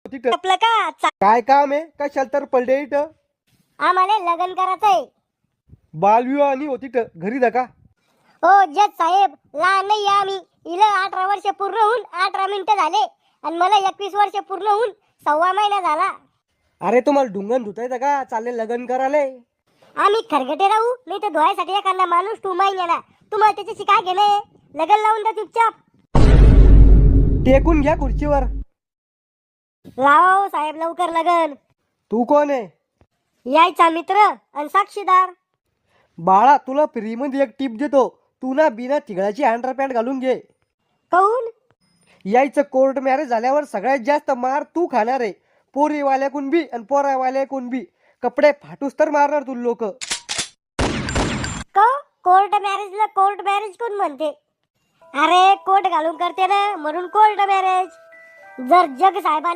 तिथं आपलं का काय काम आहे? कशाला तर पडले इथं? आम्हाला लग्न करायचंय. बालविवाह आणि होती तिथं घरी जा का? हो जज साहेब, लहान नाही आम्ही. हिला 18 वर्ष पूर्ण होऊन 18 मिनिटं झाले आणि मला 21 वर्ष पूर्ण होऊन 1.25 महिना झाला. अरे तुम्हाला ढुंगण धुतायचं का? चालले लग्न करायला. आम्ही खरगटे राहू नाही तर धुवायसाठी एखादा माणूस टुमाई येणार. तुम्हाला त्याच्याशी काय घेणे? लग्न लावून द्या चुपचाप. टेकून घ्या खुर्चीवर. लावा हो साहेब लवकर लगन. तू कोण आहे? यायचा मित्र आणि साक्षीदार. बाळा तुला फ्री मध्ये एक टिप देतो. तू ना बिना तिघळाची अंडरपॅन्ट घालून घे. काऊन? यायचं कोर्ट मॅरेज झाल्यावर सगळ्यात जास्त मार तू खाणार आहे. पोरीवाल्याकून बी आणि पोरावाल्याकून बी. कपडे फाटूस तर मारणार तू लोक. कोर्ट मॅरेजला कोर्ट मॅरेज कोण म्हणते? अरे कोर्ट घालून करते ना म्हणून कोर्ट मॅरेज. जर जग साहेबांनी